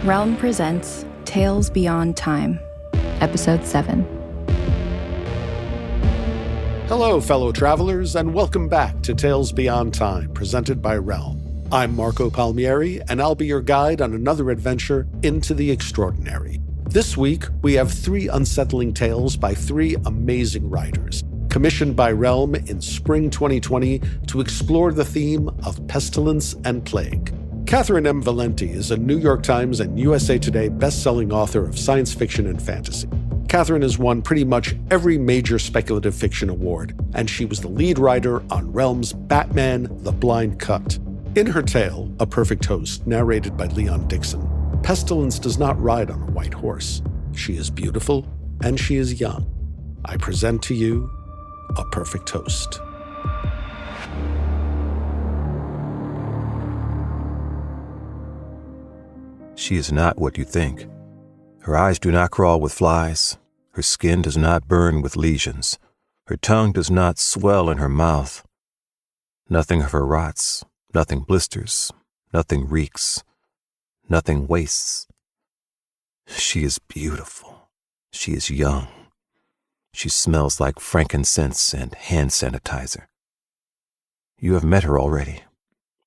Realm presents Tales Beyond Time, Episode 7. Hello, fellow travelers, and welcome back to Tales Beyond Time, presented by Realm. I'm Marco Palmieri, and I'll be your guide on another adventure into the extraordinary. This week, we have 3 unsettling tales by 3 amazing writers, commissioned by Realm in spring 2020 to explore the theme of pestilence and plague. Catherynne M. Valente is a New York Times and USA Today best-selling author of science fiction and fantasy. Catherynne has won pretty much every major speculative fiction award, and she was the lead writer on Realm's Batman: The Blind Cut. In her tale, A Perfect Host, narrated by Leon Dixon, Pestilence does not ride on a white horse. She is beautiful, and she is young. I present to you A Perfect Host. She is not what you think. Her eyes do not crawl with flies. Her skin does not burn with lesions. Her tongue does not swell in her mouth. Nothing of her rots, nothing blisters, nothing reeks, nothing wastes. She is beautiful. She is young. She smells like frankincense and hand sanitizer. You have met her already,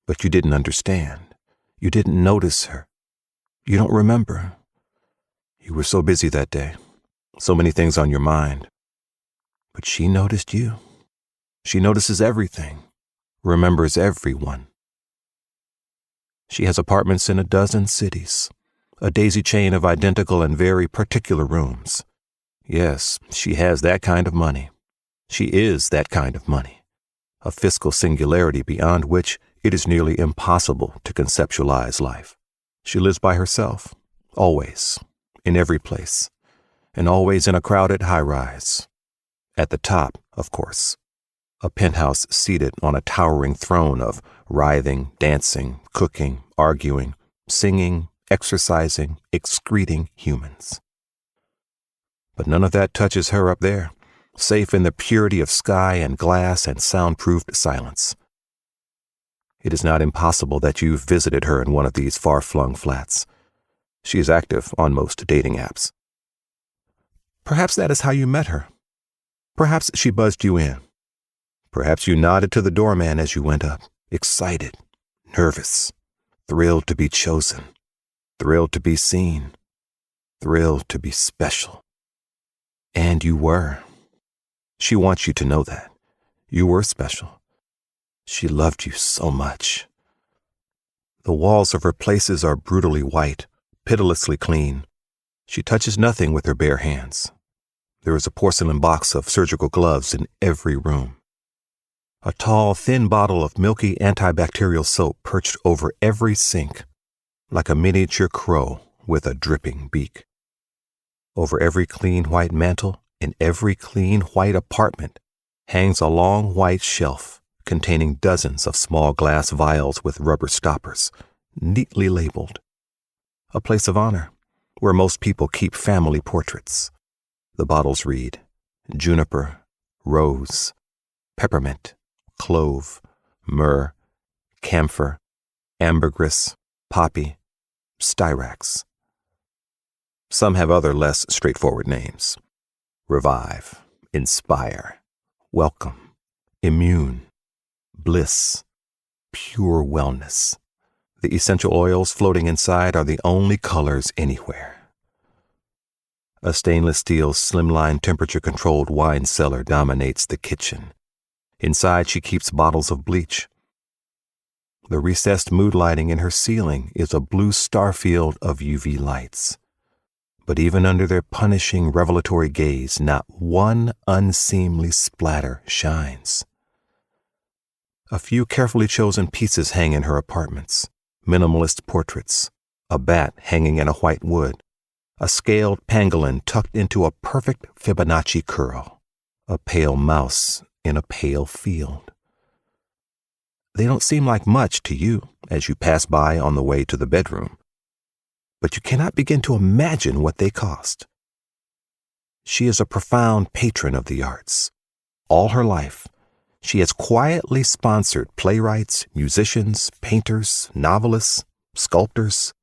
but you didn't understand. You didn't notice her. You don't remember. You were so busy that day, so many things on your mind. But she noticed you. She notices everything, remembers everyone. She has apartments in a dozen cities, a daisy chain of identical and very particular rooms. Yes, she has that kind of money. She is that kind of money, a fiscal singularity beyond which it is nearly impossible to conceptualize life. She lives by herself, always, in every place, and always in a crowded high-rise. At the top, of course, a penthouse seated on a towering throne of writhing, dancing, cooking, arguing, singing, exercising, excreting humans. But none of that touches her up there, safe in the purity of sky and glass and soundproofed silence. It is not impossible that you've visited her in one of these far-flung flats. She is active on most dating apps. Perhaps that is how you met her. Perhaps she buzzed you in. Perhaps you nodded to the doorman as you went up, excited, nervous, thrilled to be chosen, thrilled to be seen, thrilled to be special. And you were. She wants you to know that. You were special. She loved you so much. The walls of her places are brutally white, pitilessly clean. She touches nothing with her bare hands. There is a porcelain box of surgical gloves in every room. A tall, thin bottle of milky antibacterial soap perched over every sink, like a miniature crow with a dripping beak. Over every clean white mantel, in every clean white apartment, hangs a long white shelf containing dozens of small glass vials with rubber stoppers, neatly labeled. A place of honor, where most people keep family portraits. The bottles read, juniper, rose, peppermint, clove, myrrh, camphor, ambergris, poppy, styrax. Some have other less straightforward names. Revive, inspire, welcome, immune, bliss, pure wellness. The essential oils floating inside are the only colors anywhere. A stainless steel slimline temperature-controlled wine cellar dominates the kitchen. Inside she keeps bottles of bleach. The recessed mood lighting in her ceiling is a blue star field of UV lights. But even under their punishing revelatory gaze, not one unseemly splatter shines. A few carefully chosen pieces hang in her apartments. Minimalist portraits, a bat hanging in a white wood, a scaled pangolin tucked into a perfect Fibonacci curl, a pale mouse in a pale field. They don't seem like much to you as you pass by on the way to the bedroom, but you cannot begin to imagine what they cost. She is a profound patron of the arts. All her life, she has quietly sponsored playwrights, musicians, painters, novelists, sculptors,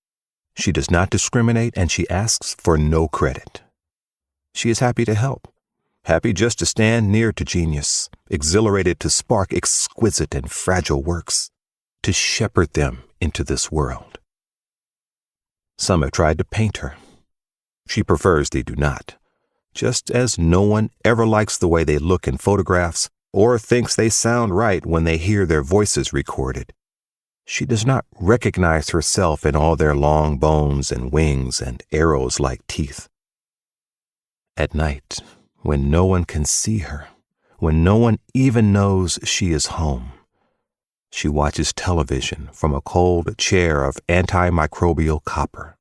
She does not discriminate, and she asks for no credit. She is happy to help, happy just to stand near to genius, exhilarated to spark exquisite and fragile works, to shepherd them into this world. Some have tried to paint her. She prefers they do not, just as no one ever likes the way they look in photographs or thinks they sound right when they hear their voices recorded. She does not recognize herself in all their long bones and wings and arrows like teeth. At night, when no one can see her, when no one even knows she is home, she watches television from a cold chair of antimicrobial copper.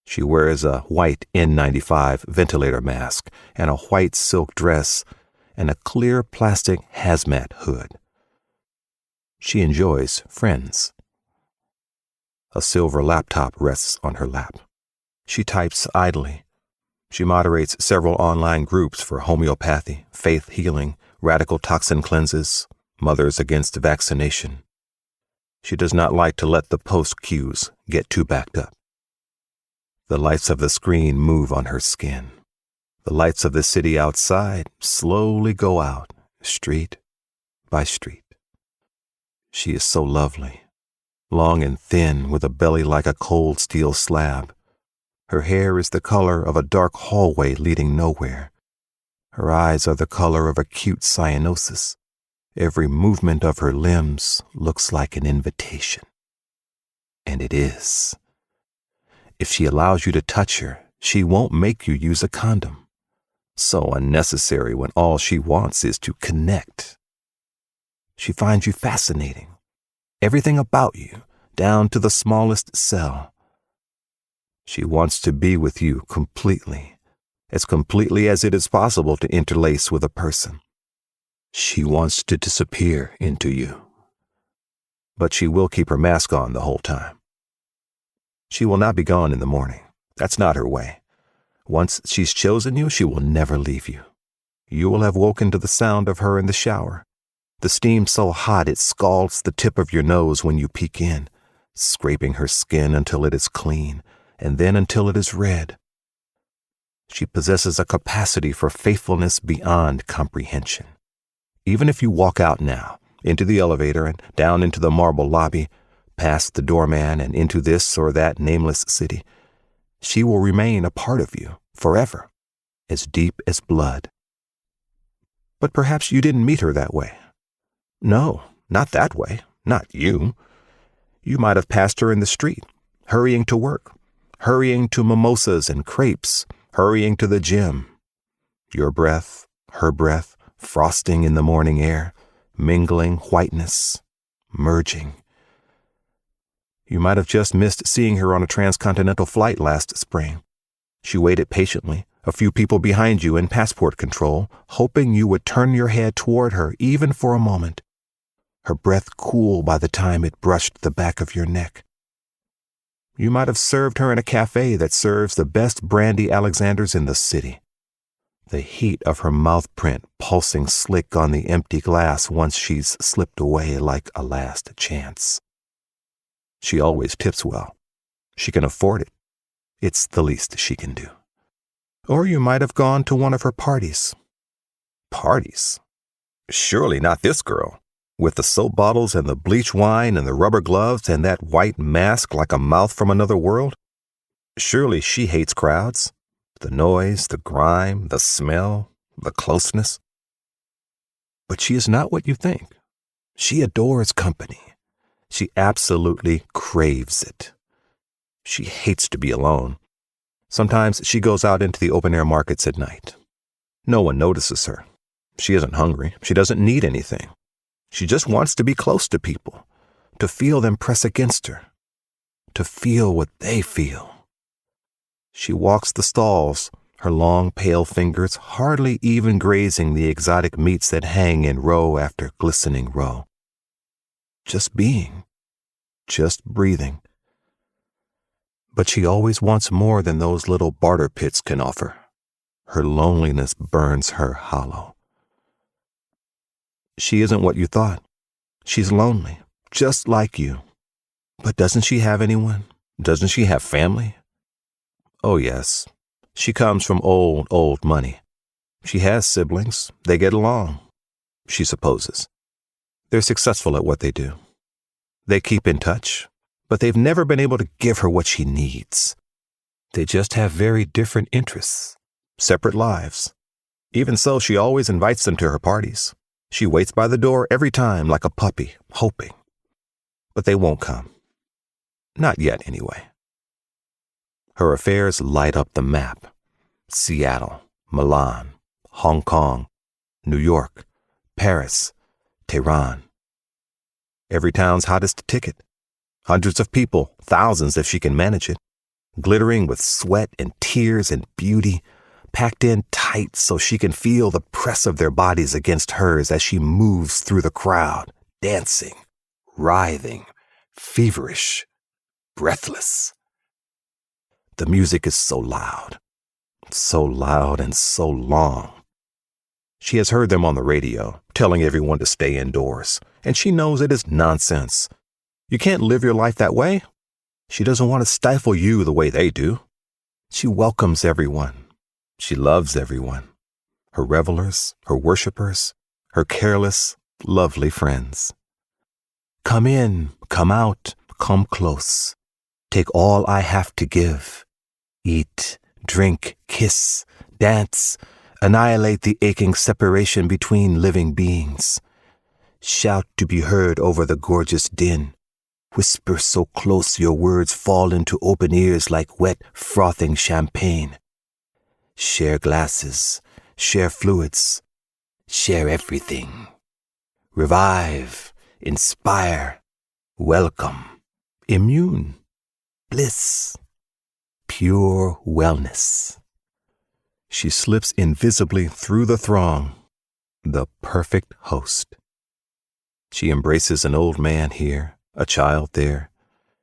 She wears a white N95 ventilator mask and a white silk dress and a clear plastic hazmat hood. She enjoys Friends. A silver laptop rests on her lap. She types idly. She moderates several online groups for homeopathy, faith healing, radical toxin cleanses, mothers against vaccination. She does not like to let the post queues get too backed up. The lights of the screen move on her skin. The lights of the city outside slowly go out, street by street. She is so lovely, long and thin with a belly like a cold steel slab. Her hair is the color of a dark hallway leading nowhere. Her eyes are the color of acute cyanosis. Every movement of her limbs looks like an invitation. And it is. If she allows you to touch her, she won't make you use a condom. So unnecessary when all she wants is to connect. She finds you fascinating. Everything about you, down to the smallest cell. She wants to be with you completely as it is possible to interlace with a person. She wants to disappear into you. But she will keep her mask on the whole time. She will not be gone in the morning. That's not her way. Once she's chosen you, she will never leave you. You will have woken to the sound of her in the shower. The steam so hot it scalds the tip of your nose when you peek in, scraping her skin until it is clean, and then until it is red. She possesses a capacity for faithfulness beyond comprehension. Even if you walk out now, into the elevator and down into the marble lobby, past the doorman and into this or that nameless city, she will remain a part of you forever, as deep as blood. But perhaps you didn't meet her that way. No, not that way, not you. You might have passed her in the street, hurrying to work, hurrying to mimosas and crepes, hurrying to the gym. Your breath, her breath, frosting in the morning air, mingling whiteness, merging. You might have just missed seeing her on a transcontinental flight last spring. She waited patiently, a few people behind you in passport control, hoping you would turn your head toward her even for a moment. Her breath cool by the time it brushed the back of your neck. You might have served her in a cafe that serves the best brandy Alexanders in the city. The heat of her mouth print pulsing slick on the empty glass once she's slipped away like a last chance. She always tips well. She can afford it. It's the least she can do. Or you might have gone to one of her parties. Parties? Surely not this girl, with the soap bottles and the bleach wine and the rubber gloves and that white mask like a mouth from another world. Surely she hates crowds. The noise, the grime, the smell, the closeness. But she is not what you think. She adores company. She absolutely craves it. She hates to be alone. Sometimes she goes out into the open-air markets at night. No one notices her. She isn't hungry. She doesn't need anything. She just wants to be close to people, to feel them press against her, to feel what they feel. She walks the stalls, her long, pale fingers hardly even grazing the exotic meats that hang in row after glistening row. Just being, just breathing. But she always wants more than those little barter pits can offer. Her loneliness burns her hollow. She isn't what you thought. She's lonely, just like you. But doesn't she have anyone? Doesn't she have family? Oh, yes. She comes from old money. She has siblings. They get along, she supposes. They're successful at what they do. They keep in touch, but they've never been able to give her what she needs. They just have very different interests, separate lives. Even so, she always invites them to her parties. She waits by the door every time like a puppy, hoping. But they won't come. Not yet, anyway. Her affairs light up the map. Seattle, Milan, Hong Kong, New York, Paris, Tehran. Every town's hottest ticket. Hundreds of people, thousands if she can manage it, glittering with sweat and tears and beauty, packed in tight so she can feel the press of their bodies against hers as she moves through the crowd, dancing, writhing, feverish, breathless. The music is so loud and so long. She has heard them on the radio, telling everyone to stay indoors, and she knows it is nonsense. You can't live your life that way. She doesn't want to stifle you the way they do. She welcomes everyone. She loves everyone. Her revelers, her worshipers, her careless, lovely friends. Come in, come out, come close. Take all I have to give. Eat, drink, kiss, dance, annihilate the aching separation between living beings. Shout to be heard over the gorgeous din. Whisper so close your words fall into open ears like wet, frothing champagne. Share glasses, share fluids, share everything. Revive, inspire, welcome, immune, bliss, pure wellness. She slips invisibly through the throng, the perfect host. She embraces an old man here, a child there.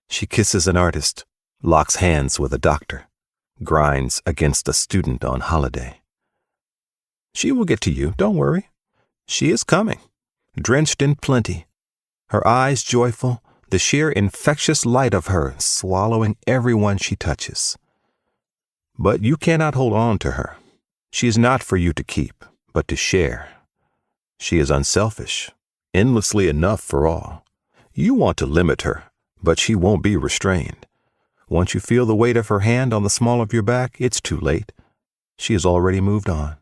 She kisses an artist, locks hands with a doctor, grinds against a student on holiday. She will get to you, don't worry. She is coming, drenched in plenty, her eyes joyful, the sheer infectious light of her swallowing everyone she touches. But you cannot hold on to her. She is not for you to keep, but to share. She is unselfish, endlessly enough for all. You want to limit her, but she won't be restrained. Once you feel the weight of her hand on the small of your back, it's too late. She has already moved on.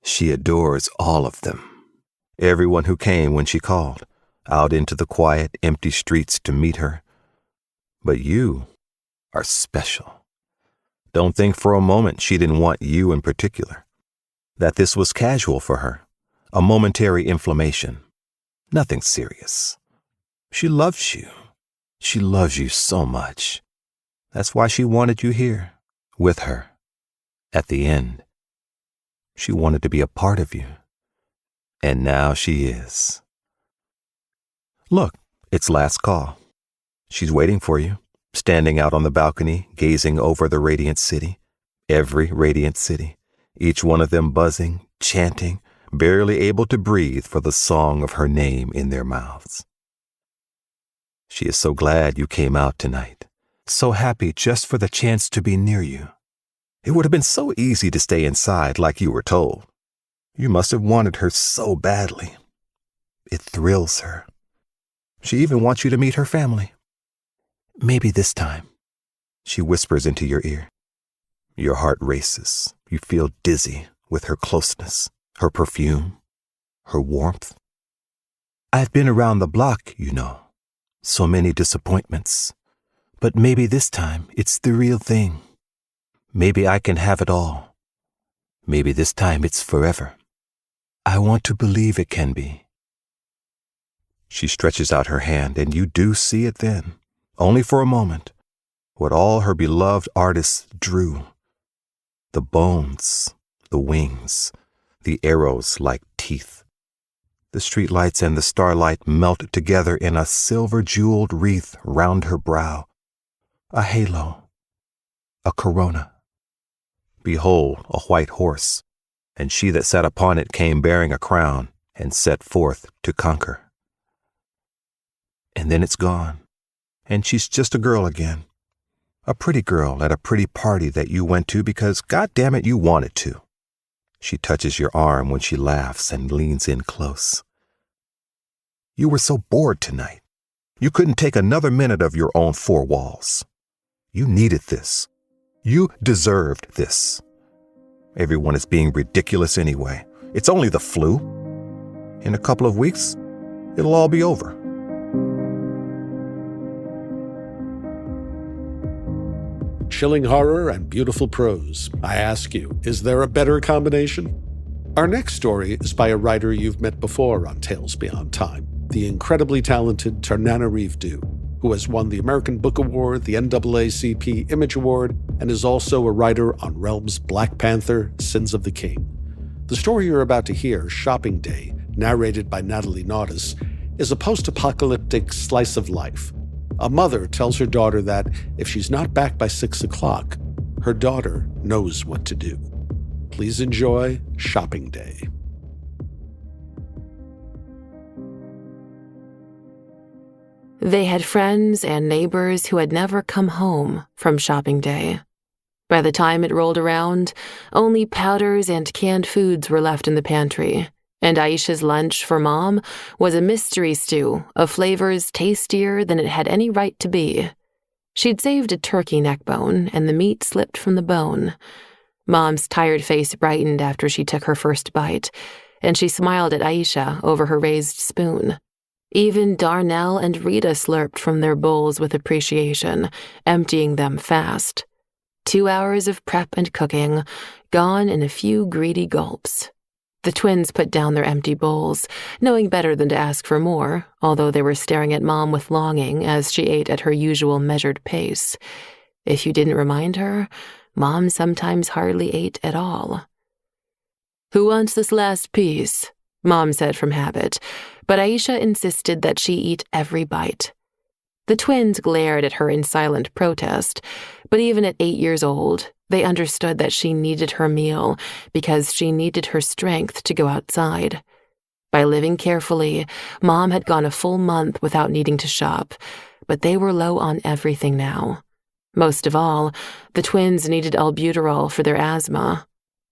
She adores all of them. Everyone who came when she called, out into the quiet, empty streets to meet her. But you are special. Don't think for a moment she didn't want you in particular. That this was casual for her, a momentary inflammation. Nothing serious. She loves you. She loves you so much. That's why she wanted you here, with her. At the end, she wanted to be a part of you. And now she is. Look, it's last call. She's waiting for you, standing out on the balcony, gazing over the radiant city. Every radiant city. Each one of them buzzing, chanting, barely able to breathe for the song of her name in their mouths. She is so glad you came out tonight, so happy just for the chance to be near you. It would have been so easy to stay inside like you were told. You must have wanted her so badly. It thrills her. She even wants you to meet her family. Maybe this time, she whispers into your ear. Your heart races. You feel dizzy with her closeness, her perfume, her warmth. I've been around the block, you know. So many disappointments. But maybe this time it's the real thing. Maybe I can have it all. Maybe this time it's forever. I want to believe it can be. She stretches out her hand, and you do see it then, only for a moment, what all her beloved artists drew. The bones, the wings, the arrows like teeth. The streetlights and the starlight melt together in a silver-jeweled wreath round her brow, a halo, a corona. Behold, a white horse, and she that sat upon it came bearing a crown and set forth to conquer. And then it's gone, and she's just a girl again, A pretty girl at a pretty party that you went to because, goddammit, you wanted to. She touches your arm when she laughs and leans in close. You were so bored tonight. You couldn't take another minute of your own four walls. You needed this. You deserved this. Everyone is being ridiculous anyway. It's only the flu. In a couple of weeks, it'll all be over. Chilling horror and beautiful prose. I ask you, is there a better combination? Our next story is by a writer you've met before on Tales Beyond Time, the incredibly talented Tananarive Due, who has won the American Book Award, the NAACP Image Award, and is also a writer on Realm's Black Panther, Sins of the King. The story you're about to hear, Shopping Day, narrated by Natalie Naudus, is a post-apocalyptic slice of life. A mother tells her daughter that if she's not back by 6 o'clock, her daughter knows what to do. Please enjoy Shopping Day. They had friends and neighbors who had never come home from shopping day. By the time it rolled around, only powders and canned foods were left in the pantry, and Aisha's lunch for Mom was a mystery stew of flavors tastier than it had any right to be. She'd saved a turkey neck bone, and the meat slipped from the bone. Mom's tired face brightened after she took her first bite, and she smiled at Aisha over her raised spoon. Even Darnell and Rita slurped from their bowls with appreciation, emptying them fast. 2 hours of prep and cooking, gone in a few greedy gulps. The twins put down their empty bowls, knowing better than to ask for more, although they were staring at Mom with longing as she ate at her usual measured pace. If you didn't remind her, Mom sometimes hardly ate at all. "Who wants this last piece?" Mom said from habit, but Aisha insisted that she eat every bite. The twins glared at her in silent protest, but even at 8 years old, they understood that she needed her meal because she needed her strength to go outside. By living carefully, Mom had gone a full month without needing to shop, but they were low on everything now. Most of all, the twins needed albuterol for their asthma.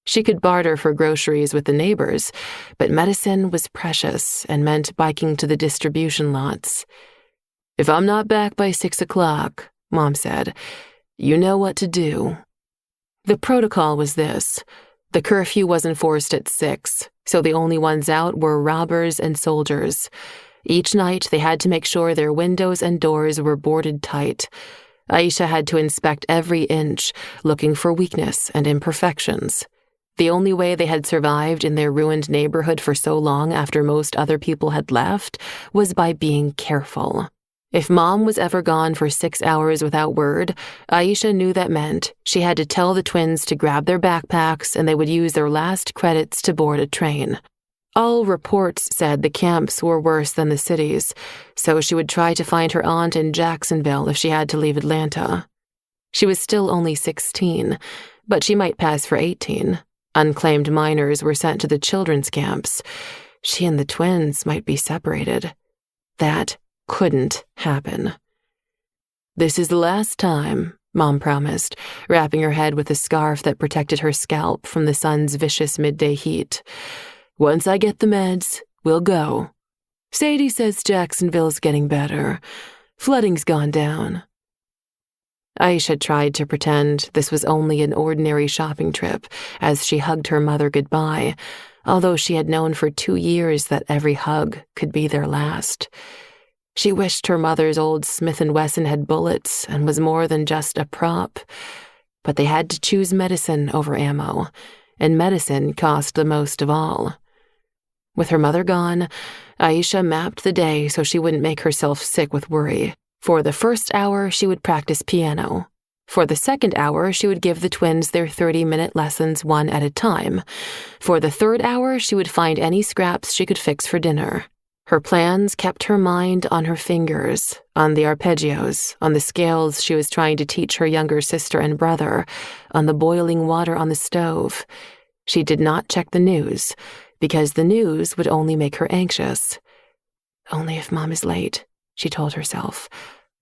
She could barter for groceries with the neighbors, but medicine was precious and meant biking to the distribution lots. "If I'm not back by 6 o'clock, Mom said, you know what to do." The protocol was this. The curfew was enforced at 6, so the only ones out were robbers and soldiers. Each night they had to make sure their windows and doors were boarded tight. Aisha had to inspect every inch, looking for weakness and imperfections. The only way they had survived in their ruined neighborhood for so long after most other people had left was by being careful. If Mom was ever gone for 6 hours without word, Aisha knew that meant she had to tell the twins to grab their backpacks and they would use their last credits to board a train. All reports said the camps were worse than the cities, so she would try to find her aunt in Jacksonville if she had to leave Atlanta. She was still only 16, but she might pass for 18. Unclaimed minors were sent to the children's camps. She and the twins might be separated. That couldn't happen. "This is the last time," Mom promised, wrapping her head with a scarf that protected her scalp from the sun's vicious midday heat. "Once I get the meds, we'll go. Sadie says Jacksonville's getting better. Flooding's gone down." Aisha tried to pretend this was only an ordinary shopping trip as she hugged her mother goodbye, although she had known for 2 years that every hug could be their last. She wished her mother's old Smith & Wesson had bullets and was more than just a prop, but they had to choose medicine over ammo, and medicine cost the most of all. With her mother gone, Aisha mapped the day so she wouldn't make herself sick with worry. For the first hour, she would practice piano. For the second hour, she would give the twins their 30-minute lessons one at a time. For the third hour, she would find any scraps she could fix for dinner. Her plans kept her mind on her fingers, on the arpeggios, on the scales she was trying to teach her younger sister and brother, on the boiling water on the stove. She did not check the news, because the news would only make her anxious. "Only if Mom is late," she told herself.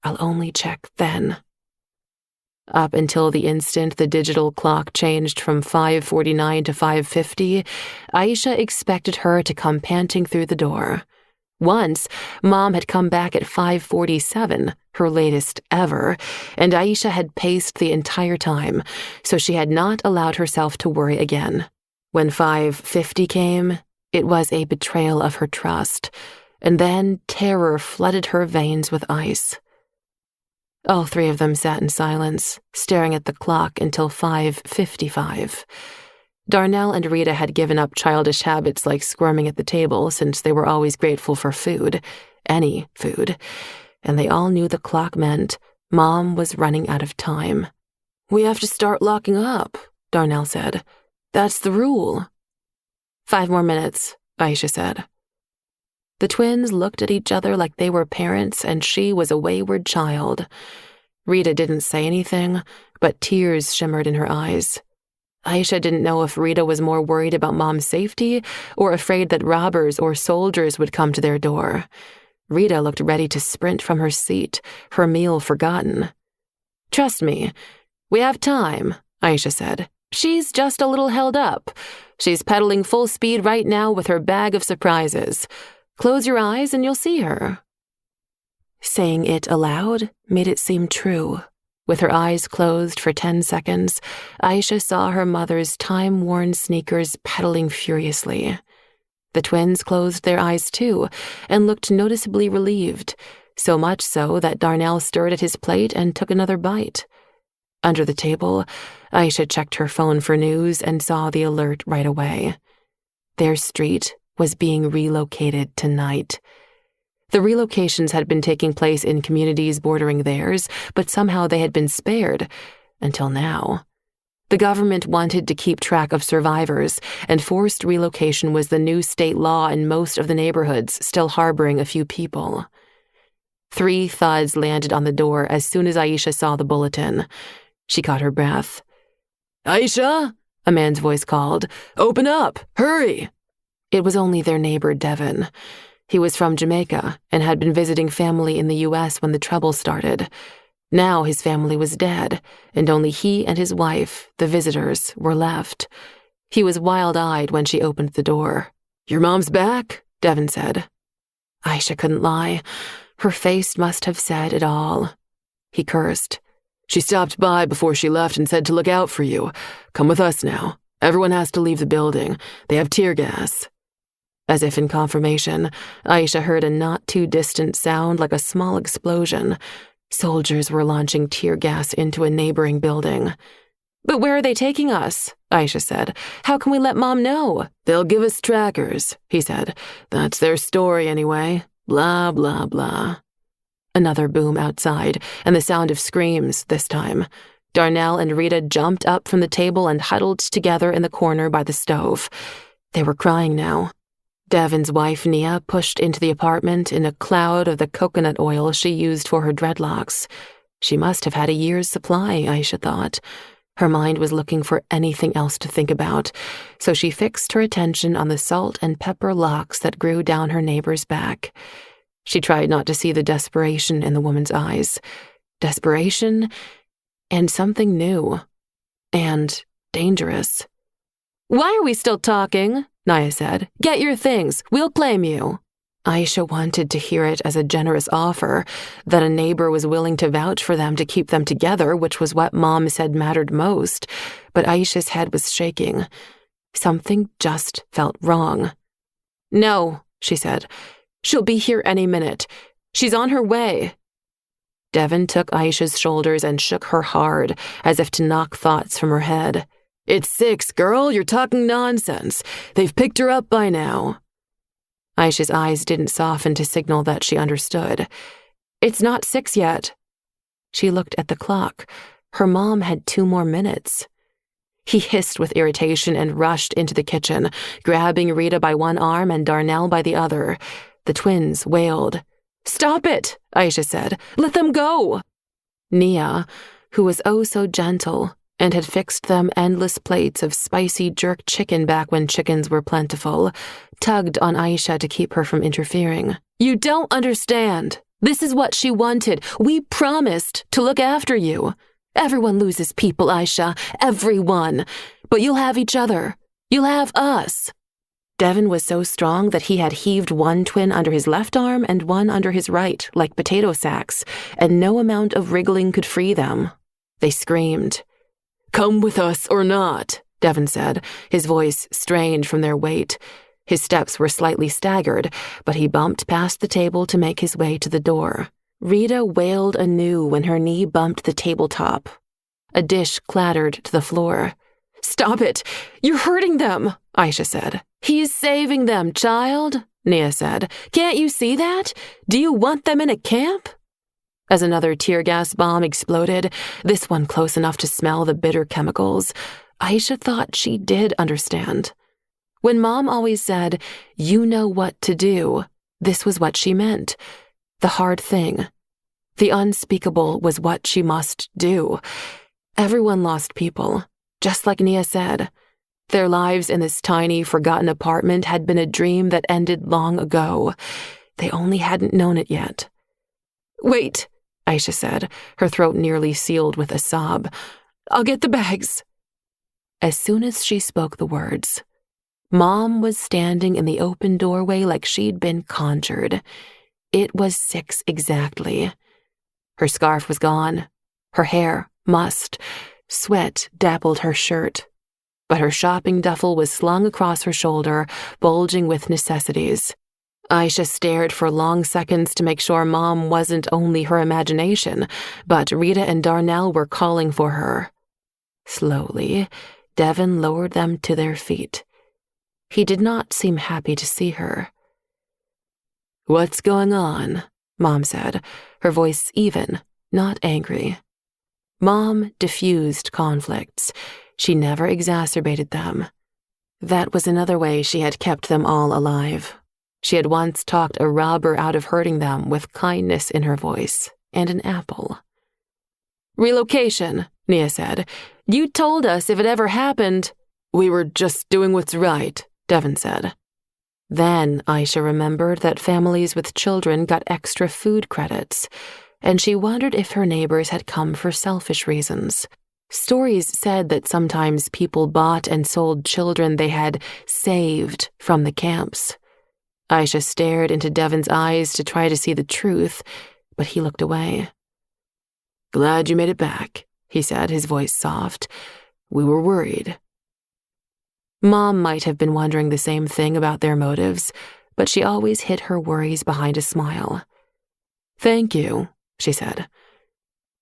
"I'll only check then." Up until the instant the digital clock changed from 5:49 to 5:50, Aisha expected her to come panting through the door. Once, Mom had come back at 5:47, her latest ever, and Aisha had paced the entire time, so she had not allowed herself to worry again. When 5:50 came, it was a betrayal of her trust, and then terror flooded her veins with ice. All three of them sat in silence, staring at the clock until 5:55. Darnell and Rita had given up childish habits like squirming at the table since they were always grateful for food, any food, and they all knew the clock meant Mom was running out of time. "We have to start locking up," Darnell said. "That's the rule." 5 more minutes, Aisha said. The twins looked at each other like they were parents and she was a wayward child. Rita didn't say anything, but tears shimmered in her eyes. Aisha didn't know if Rita was more worried about Mom's safety or afraid that robbers or soldiers would come to their door. Rita looked ready to sprint from her seat, her meal forgotten. "Trust me, we have time," Aisha said. "She's just a little held up. She's pedaling full speed right now with her bag of surprises. Close your eyes and you'll see her." Saying it aloud made it seem true. With her eyes closed for 10 seconds, Aisha saw her mother's time-worn sneakers pedaling furiously. The twins closed their eyes too and looked noticeably relieved, so much so that Darnell stirred at his plate and took another bite. Under the table, Aisha checked her phone for news and saw the alert right away. Their street was being relocated tonight. The relocations had been taking place in communities bordering theirs, but somehow they had been spared, until now. The government wanted to keep track of survivors, and forced relocation was the new state law in most of the neighborhoods still harboring a few people. 3 thuds landed on the door as soon as Aisha saw the bulletin. She caught her breath. "Aisha," a man's voice called, "open up! Hurry!" It was only their neighbor, Devin. He was from Jamaica and had been visiting family in the U.S. when the trouble started. Now his family was dead, and only he and his wife, the visitors, were left. He was wild-eyed when she opened the door. "Your mom's back?" Devin said. Aisha couldn't lie. Her face must have said it all. He cursed. "She stopped by before she left and said to look out for you. Come with us now. Everyone has to leave the building. They have tear gas." As if in confirmation, Aisha heard a not-too-distant sound like a small explosion. Soldiers were launching tear gas into a neighboring building. "But where are they taking us?" Aisha said. "How can we let Mom know?" "They'll give us trackers," he said. "That's their story anyway. Blah, blah, blah." Another boom outside, and the sound of screams this time. Darnell and Rita jumped up from the table and huddled together in the corner by the stove. They were crying now. Devin's wife, Nia, pushed into the apartment in a cloud of the coconut oil she used for her dreadlocks. She must have had a year's supply, Aisha thought. Her mind was looking for anything else to think about, so she fixed her attention on the salt and pepper locks that grew down her neighbor's back. She tried not to see the desperation in the woman's eyes. Desperation and something new. And dangerous. "Why are we still talking?" Nia said. "Get your things. We'll claim you." Aisha wanted to hear it as a generous offer, that a neighbor was willing to vouch for them to keep them together, which was what Mom said mattered most, but Aisha's head was shaking. Something just felt wrong. "No," she said. "She'll be here any minute. She's on her way." Devin took Aisha's shoulders and shook her hard, as if to knock thoughts from her head. "It's 6, girl. You're talking nonsense. They've picked her up by now." Aisha's eyes didn't soften to signal that she understood. "It's not 6 yet." She looked at the clock. Her mom had 2 more minutes. He hissed with irritation and rushed into the kitchen, grabbing Rita by one arm and Darnell by the other. The twins wailed. "Stop it," Aisha said. "Let them go." Nia, who was oh so gentle and had fixed them endless plates of spicy jerk chicken back when chickens were plentiful, tugged on Aisha to keep her from interfering. "You don't understand. This is what she wanted. We promised to look after you. Everyone loses people, Aisha. Everyone. But you'll have each other. You'll have us. Devin was so strong that he had heaved one twin under his left arm and one under his right, like potato sacks, and no amount of wriggling could free them. They screamed. "Come with us or not," Devin said, his voice strained from their weight. His steps were slightly staggered, but he bumped past the table to make his way to the door. Rita wailed anew when her knee bumped the tabletop. A dish clattered to the floor. "Stop it! You're hurting them," Aisha said. "He's saving them, child," Nia said. "Can't you see that? Do you want them in a camp?" As another tear gas bomb exploded, this one close enough to smell the bitter chemicals, Aisha thought she did understand. When Mom always said, "You know what to do," this was what she meant. The hard thing. The unspeakable was what she must do. Everyone lost people, just like Nia said. Their lives in this tiny, forgotten apartment had been a dream that ended long ago. They only hadn't known it yet. "Wait," Aisha said, her throat nearly sealed with a sob. "I'll get the bags." As soon as she spoke the words, Mom was standing in the open doorway like she'd been conjured. It was 6 exactly. Her scarf was gone. Her hair mussed. Sweat dappled her shirt. But her shopping duffel was slung across her shoulder, bulging with necessities. Aisha stared for long seconds to make sure Mom wasn't only her imagination, but Rita and Darnell were calling for her. Slowly, Devin lowered them to their feet. He did not seem happy to see her. "What's going on?" Mom said, her voice even, not angry. Mom diffused conflicts. She never exacerbated them. That was another way she had kept them all alive. She had once talked a robber out of hurting them with kindness in her voice and an apple. "Relocation," Nia said. "You told us if it ever happened." "We were just doing what's right," Devin said. Then Aisha remembered that families with children got extra food credits, and she wondered if her neighbors had come for selfish reasons. Stories said that sometimes people bought and sold children they had saved from the camps. Aisha stared into Devin's eyes to try to see the truth, but he looked away. "Glad you made it back," he said, his voice soft. "We were worried." Mom might have been wondering the same thing about their motives, but she always hid her worries behind a smile. "Thank you," she said.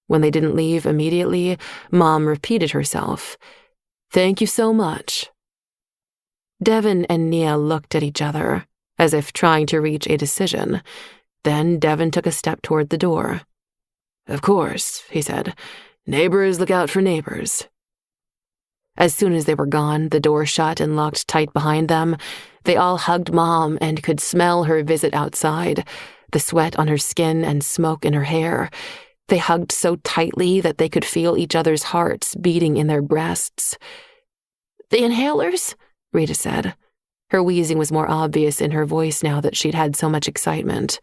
When they didn't leave immediately, Mom repeated herself. "Thank you so much." Devin and Nia looked at each other, as if trying to reach a decision. Then Devin took a step toward the door. "Of course," he said. "Neighbors look out for neighbors." As soon as they were gone, the door shut and locked tight behind them. They all hugged Mom and could smell her visit outside, the sweat on her skin and smoke in her hair. They hugged so tightly that they could feel each other's hearts beating in their breasts. "The inhalers?" Rita said. Her wheezing was more obvious in her voice now that she'd had so much excitement.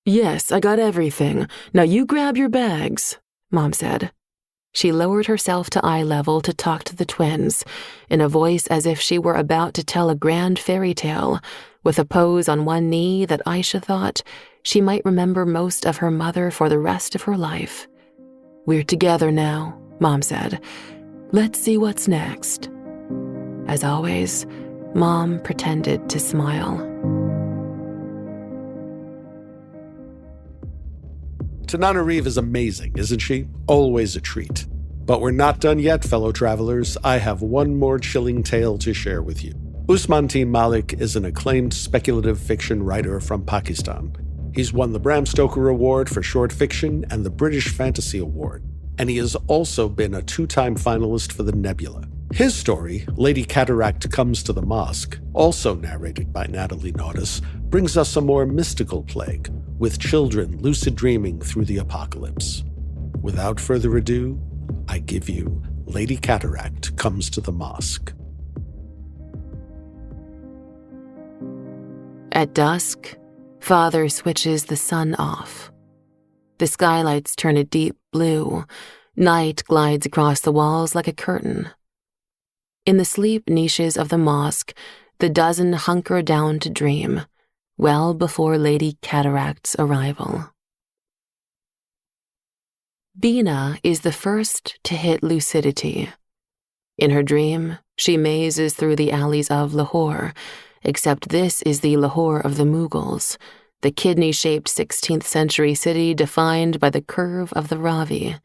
"Yes, I got everything. Now you grab your bags," Mom said. She lowered herself to eye level to talk to the twins, in a voice as if she were about to tell a grand fairy tale, with a pose on one knee that Aisha thought she might remember most of her mother for the rest of her life. "We're together now," Mom said. "Let's see what's next." As always, Mom pretended to smile. Tananarive is amazing, isn't she? Always a treat. But we're not done yet, fellow travelers. I have one more chilling tale to share with you. Usman T. Malik is an acclaimed speculative fiction writer from Pakistan. He's won the Bram Stoker Award for short fiction and the British Fantasy Award, and he has also been a 2-time finalist for the Nebula. His story, Lady Cataract Comes to the Mosque, also narrated by Natalie Naudus, brings us a more mystical plague, with children lucid dreaming through the apocalypse. Without further ado, I give you Lady Cataract Comes to the Mosque. At dusk, Father switches the sun off. The skylights turn a deep blue, Night glides across the walls like a curtain. In the sleep niches of the mosque, the dozen hunker down to dream, well before Lady Cataract's arrival. Bina is the first to hit lucidity. In her dream, she mazes through the alleys of Lahore, except this is the Lahore of the Mughals, the kidney-shaped 16th century city defined by the curve of the Ravi,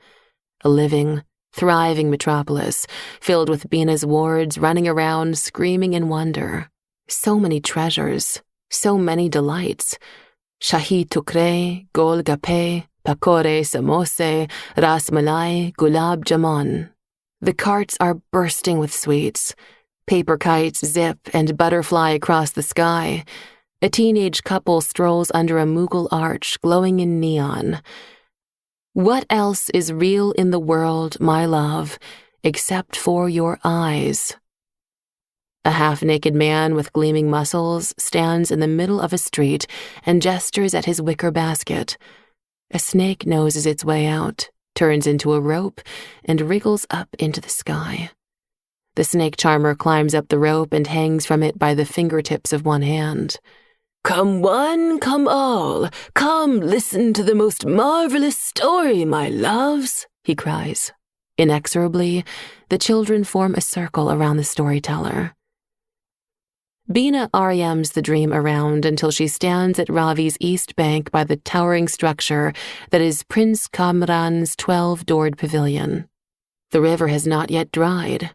a living, thriving metropolis filled with Bina's wards running around screaming in wonder. So many treasures, so many delights. Shahi tukre, gol gape, pakore samose, ras malai, gulab jamun. The carts are bursting with sweets. Paper kites zip and butterfly across the sky. A teenage couple strolls under a Mughal arch glowing in neon. What else is real in the world, my love, except for your eyes? A half-naked man with gleaming muscles stands in the middle of a street and gestures at his wicker basket. A snake noses its way out, turns into a rope, and wriggles up into the sky. The snake charmer climbs up the rope and hangs from it by the fingertips of one hand. "Come one, come all, come listen to the most marvelous story, my loves," he cries. Inexorably, the children form a circle around the storyteller. Bina REMs the dream around until she stands at Ravi's east bank by the towering structure that is Prince Kamran's 12-doored pavilion. The river has not yet dried.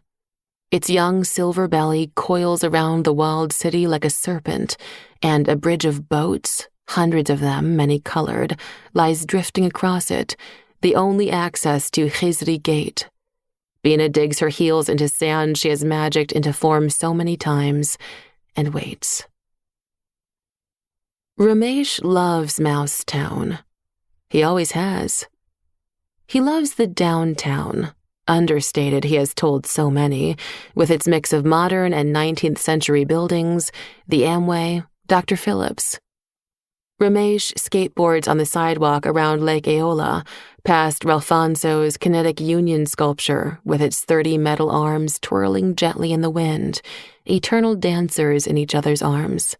Its young silver belly coils around the walled city like a serpent, and a bridge of boats, hundreds of them, many-colored, lies drifting across it, the only access to Khizri Gate. Bina digs her heels into sand she has magicked into form so many times, and waits. Ramesh loves Mouse Town. He always has. He loves the downtown, understated he has told so many, with its mix of modern and 19th century buildings, the Amway, Dr. Phillips. Ramesh skateboards on the sidewalk around Lake Eola, past Ralfonso's kinetic union sculpture with its 30 metal arms twirling gently in the wind, eternal dancers in each other's arms.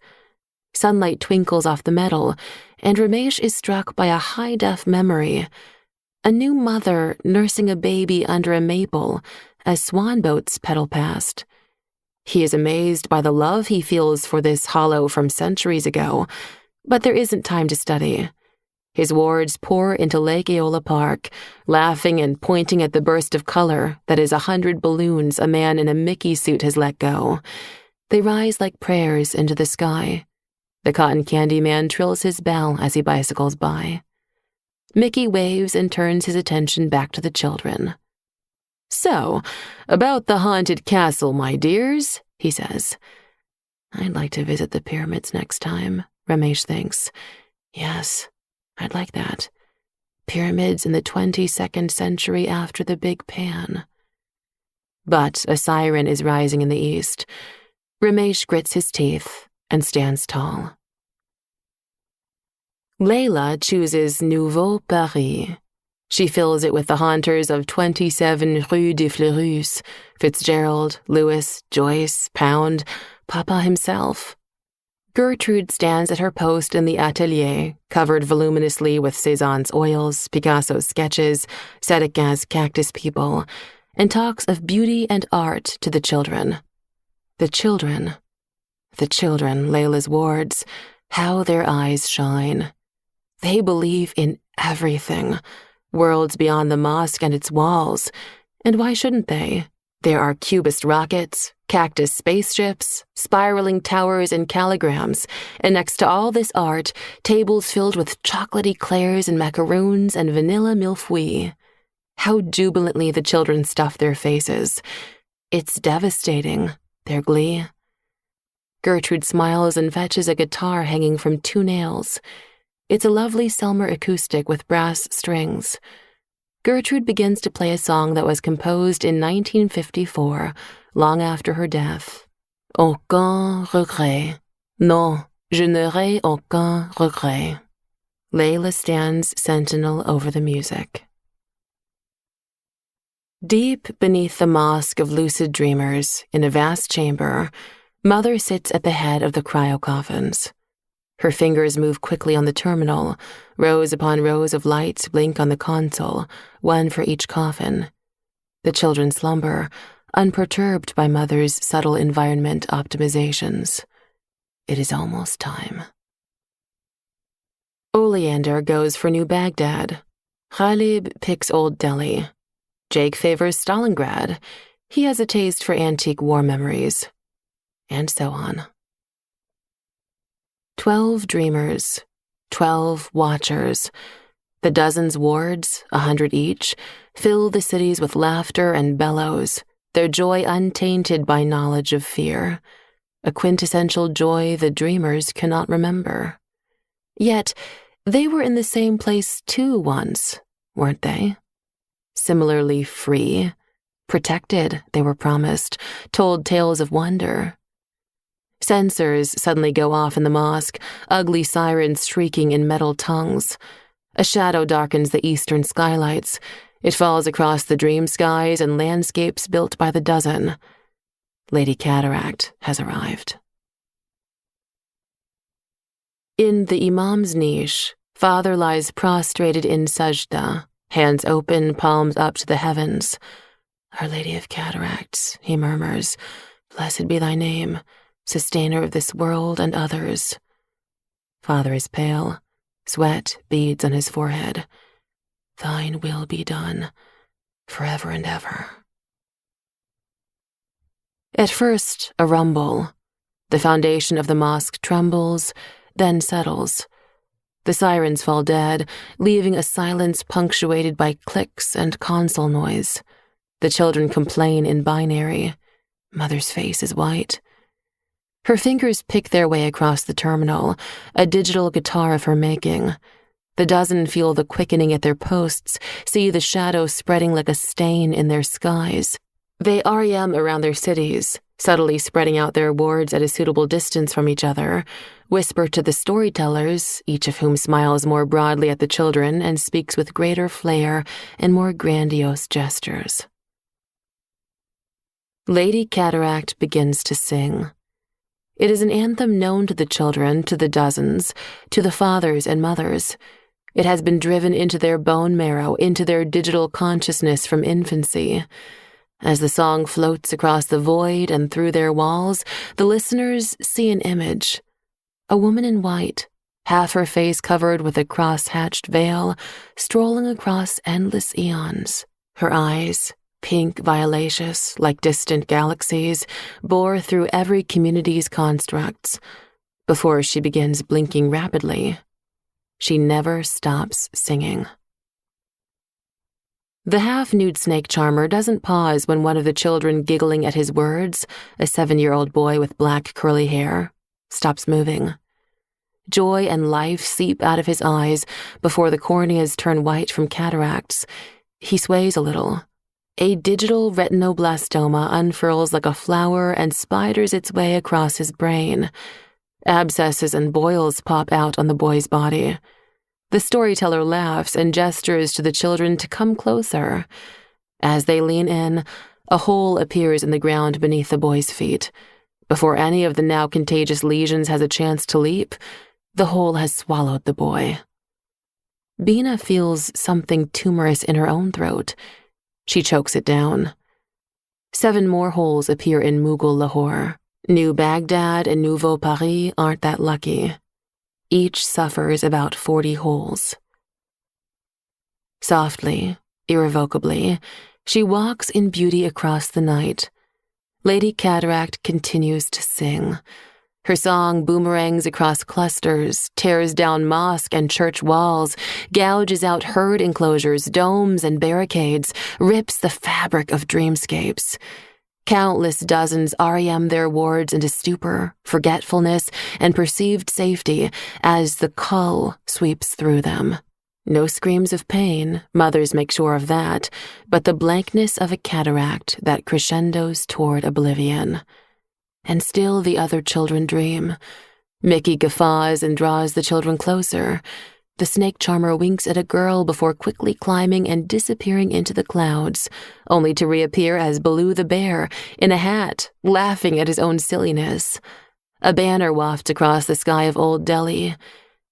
Sunlight twinkles off the metal, and Ramesh is struck by a high-def memory. A new mother nursing a baby under a maple as swan boats pedal past. He is amazed by the love he feels for this hollow from centuries ago, but there isn't time to study. His wards pour into Lake Eola Park, laughing and pointing at the burst of color that is 100 balloons a man in a Mickey suit has let go. They rise like prayers into the sky. The cotton candy man trills his bell as he bicycles by. Mickey waves and turns his attention back to the children. "So, about the haunted castle, my dears," he says. "I'd like to visit the pyramids next time," Ramesh thinks. Yes, I'd like that. Pyramids in the 22nd century after the Big Pan. But a siren is rising in the east. Ramesh grits his teeth and stands tall. Layla chooses Nouveau Paris. She fills it with the haunters of 27 Rue de Fleurus, Fitzgerald, Lewis, Joyce, Pound, Papa himself. Gertrude stands at her post in the atelier, covered voluminously with Cézanne's oils, Picasso's sketches, Sédequin's cactus people, and talks of beauty and art to the children. The children, Layla's wards, how their eyes shine. They believe in everything, worlds beyond the mosque and its walls, and why shouldn't they? There are cubist rockets, cactus spaceships, spiraling towers and calligrams, and next to all this art, tables filled with chocolate eclairs and macaroons and vanilla mille-feuilles. How jubilantly the children stuff their faces. It's devastating, their glee. Gertrude smiles and fetches a guitar hanging from 2 nails. It's a lovely Selmer acoustic with brass strings. Gertrude begins to play a song that was composed in 1954, long after her death. Aucun regret. Non, je n'aurai aucun regret. Layla stands sentinel over the music. Deep beneath the Mosque of lucid dreamers, in a vast chamber, Mother sits at the head of the cryo-coffins. Her fingers move quickly on the terminal, rows upon rows of lights blink on the console, one for each coffin. The children slumber, unperturbed by Mother's subtle environment optimizations. It is almost time. Oleander goes for New Baghdad. Khalib picks Old Delhi. Jake favors Stalingrad. He has a taste for antique war memories. And so on. 12 dreamers, 12 watchers. The dozens wards, 100 each, fill the cities with laughter and bellows, their joy untainted by knowledge of fear. A quintessential joy the dreamers cannot remember. Yet, they were in the same place too once, weren't they? Similarly free, protected, they were promised, told tales of wonder. Sensors suddenly go off in the mosque, ugly sirens shrieking in metal tongues. A shadow darkens the eastern skylights. It falls across the dream skies and landscapes built by the dozen. Lady Cataract has arrived. In the Imam's niche, Father lies prostrated in sajda, hands open, palms up to the heavens. Our Lady of Cataracts, he murmurs, blessed be thy name, sustainer of this world and others. Father is pale, sweat beads on his forehead. Thine will be done, forever and ever. At first, a rumble. The foundation of the mosque trembles, then settles. The sirens fall dead, leaving a silence punctuated by clicks and console noise. The children complain in binary. Mother's face is white. Her fingers pick their way across the terminal, a digital guitar of her making. The dozen feel the quickening at their posts, see the shadow spreading like a stain in their skies. They REM around their cities, subtly spreading out their wards at a suitable distance from each other, whisper to the storytellers, each of whom smiles more broadly at the children and speaks with greater flair and more grandiose gestures. Lady Cataract begins to sing. It is an anthem known to the children, to the dozens, to the fathers and mothers. It has been driven into their bone marrow, into their digital consciousness from infancy. As the song floats across the void and through their walls, the listeners see an image. A woman in white, half her face covered with a cross-hatched veil, strolling across endless eons. Her eyes, pink violaceous like distant galaxies, bore through every community's constructs. Before she begins blinking rapidly, she never stops singing. The half-nude snake charmer doesn't pause when one of the children giggling at his words, a 7-year-old boy with black curly hair, stops moving. Joy and life seep out of his eyes before the corneas turn white from cataracts. He sways a little. A digital retinoblastoma unfurls like a flower and spiders its way across his brain. Abscesses and boils pop out on the boy's body. The storyteller laughs and gestures to the children to come closer. As they lean in, a hole appears in the ground beneath the boy's feet. Before any of the now contagious lesions has a chance to leap, the hole has swallowed the boy. Bina feels something tumorous in her own throat. She chokes it down. 7 more holes appear in Mughal Lahore. New Baghdad and Nouveau Paris aren't that lucky. Each suffers about 40 holes. Softly, irrevocably, she walks in beauty across the night. Lady Cataract continues to sing. Her song boomerangs across clusters, tears down mosque and church walls, gouges out herd enclosures, domes and barricades, rips the fabric of dreamscapes. Countless dozens REM their wards into stupor, forgetfulness, and perceived safety as the cull sweeps through them. No screams of pain, mothers make sure of that, but the blankness of a cataract that crescendos toward oblivion. And still the other children dream. Mickey guffaws and draws the children closer. The snake charmer winks at a girl before quickly climbing and disappearing into the clouds, only to reappear as Baloo the bear in a hat, laughing at his own silliness. A banner wafts across the sky of Old Delhi.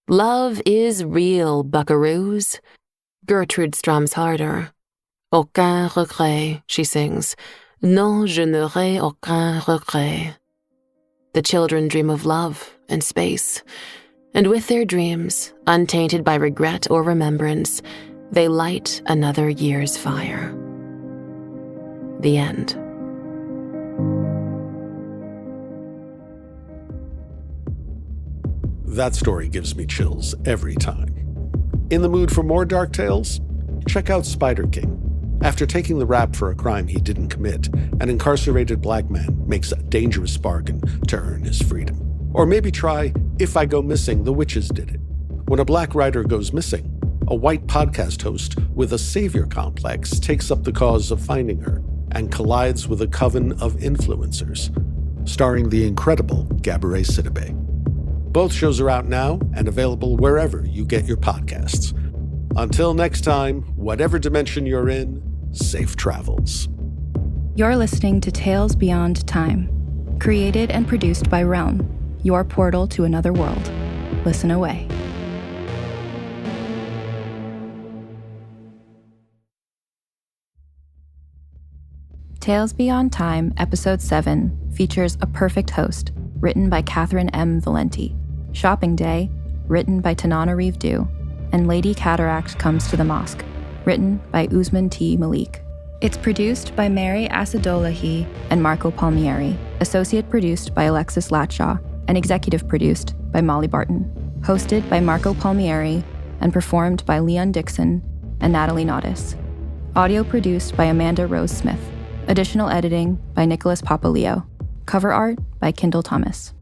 Love is real, buckaroos. Gertrude strums harder. Aucun regret, she sings. Non, je n'aurai aucun regret. The children dream of love and space, and with their dreams, untainted by regret or remembrance, they light another year's fire. The end. That story gives me chills every time. In the mood for more dark tales? Check out Spider King. After taking the rap for a crime he didn't commit, an incarcerated black man makes a dangerous bargain to earn his freedom. Or maybe try If I Go Missing, the Witches Did It. When a black writer goes missing, a white podcast host with a savior complex takes up the cause of finding her and collides with a coven of influencers. Starring the incredible Gabourey Sidibe. Both shows are out now and available wherever you get your podcasts. Until next time, whatever dimension you're in, safe travels. You're listening to Tales Beyond Time, created and produced by Realm, your portal to another world. Listen away. Tales Beyond Time, Episode 7, features A Perfect Host, written by Catherynne M. Valente, Shopping Day, written by Tananarive Due, and Lady Cataract Comes to the Mosque, written by Usman T. Malik. It's produced by Mary Asadolahi and Marco Palmieri, associate produced by Alexis Latshaw, and executive produced by Molly Barton. Hosted by Marco Palmieri and performed by Leon Dixon and Natalie Naudus. Audio produced by Amanda Rose Smith. Additional editing by Nicholas Papaleo. Cover art by Kendall Thomas.